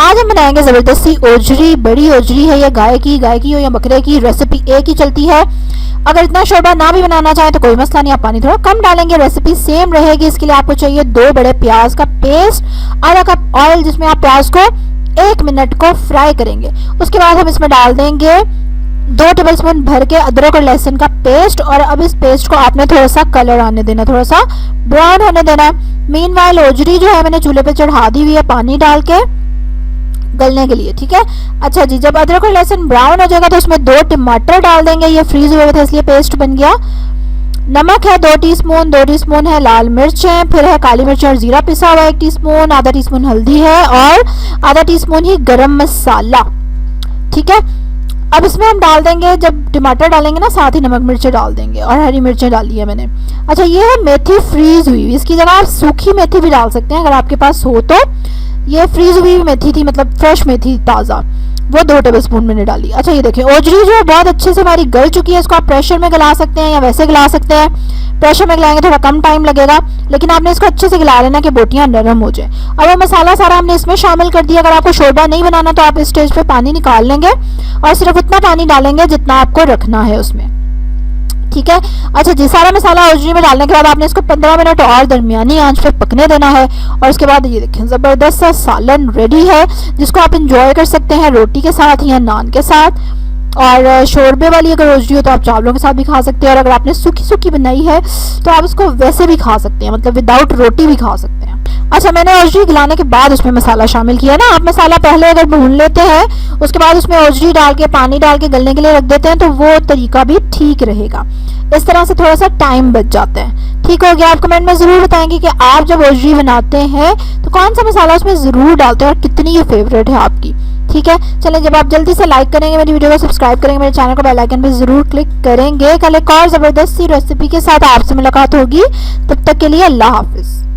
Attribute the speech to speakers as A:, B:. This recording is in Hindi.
A: आज हम बनाएंगे जबरदस्ती ओजरी। बड़ी ओजरी है ये, गाय की हो या बकरे की, रेसिपी एक ही चलती है। अगर इतना शोरबा ना भी बनाना चाहे तो कोई मसला नहीं, आप पानी थोड़ा कम डालेंगे, रेसिपी सेम रहेगी। इसके लिए आपको चाहिए 2 बड़े प्याज का पेस्ट, आधा कप ऑयल जिसमें आप प्याज को 1 मिनट को फ्राई करेंगे। उसके बाद हम इसमें डाल देंगे 2 टेबलस्पून भर के अदरक और लहसुन का पेस्ट। और अब इस पेस्ट को आपने थोड़ा सा कलर आने देना, थोड़ा सा ब्राउन होने देना। मीनवाइल ओजरी जो है मैंने चूल्हे पे चढ़ा दी हुई है पानी डाल के गलने के लिए, ठीक है। अच्छा जी, जब अदरक और लहसुन ब्राउन हो जाएगा तो उसमें 2 टमाटर डाल देंगे। ये फ्रीज हुए थे इसलिए पेस्ट बन गया। नमक है 2 टीस्पून, 2 टीस्पून है लाल मिर्च है, फिर है काली मिर्च और जीरा पिसा हुआ 1 टीस्पून, आधा टीस्पून हल्दी है और आधा टीस्पून ही गरम मसाला, ठीक है। अब इसमें हम डाल देंगे, जब टमाटर डालेंगे ना साथ ही नमक मिर्चें डाल देंगे और हरी मिर्चें डाली है मैंने। अच्छा, ये है मेथी फ्रीज हुई, इसकी जगह आप सूखी मेथी भी डाल सकते हैं अगर आपके पास हो तो। ये फ्रीज हुई मेथी थी, मतलब फ्रेश मेथी ताज़ा, वो 2 टेबलस्पून मैंने डाली। अच्छा, ये देखिए ओजरी जो है बहुत अच्छे से हमारी गल चुकी है। इसको आप प्रेशर में गला सकते हैं या वैसे गला सकते हैं। प्रेशर में गलाएंगे थोड़ा कम टाइम लगेगा, लेकिन आपने इसको अच्छे से गला लेना कि बोटियां नरम हो जाए। अब वो मसाला सारा हमने इसमें शामिल कर दिया। अगर आपको शोरबा नहीं बनाना तो आप इस स्टेज पे पानी निकाल लेंगे और सिर्फ उतना पानी डालेंगे जितना आपको रखना है उसमें, ठीक है। अच्छा जी, सारा मसाला ओजरी में डालने के बाद आपने इसको 15 मिनट और दरमियानी आंच पे पकने देना है। और उसके बाद ये देखें ज़बरदस्त सा सालन रेडी है, जिसको आप इंजॉय कर सकते हैं रोटी के साथ या नान के साथ। और शोरबे वाली अगर ओजरी हो तो आप चावलों के साथ भी खा सकते हैं, और अगर आपने सूखी सूखी बनाई है तो आप इसको वैसे भी खा सकते हैं, मतलब विदाउट रोटी भी खा सकते हैं। अच्छा, मैंने ओजरी गलाने के बाद उसमें मसाला शामिल किया ना। आप मसाला पहले अगर भून लेते हैं, उसके बाद उसमें ओजरी डाल के पानी डाल के गलने के लिए रख देते हैं तो वो तरीका भी ठीक रहेगा। इस तरह से थोड़ा सा टाइम बच जाता है। ठीक हो गया। आप कमेंट में ज़रूर बताएंगे कि आप जब ओजरी बनाते हैं तो कौन सा मसाला उसमें ज़रूर डालते हैं और कितनी ये फेवरेट है आपकी, ठीक है। चलें, जब आप जल्दी से लाइक करेंगे मेरी वीडियो को, सब्सक्राइब करेंगे मेरे चैनल को, बेल आइकन पे ज़रूर क्लिक करेंगे। कल एक और ज़बरदस्त सी रेसिपी के साथ आपसे मुलाकात होगी। तब तक के लिए अल्लाह हाफिज़।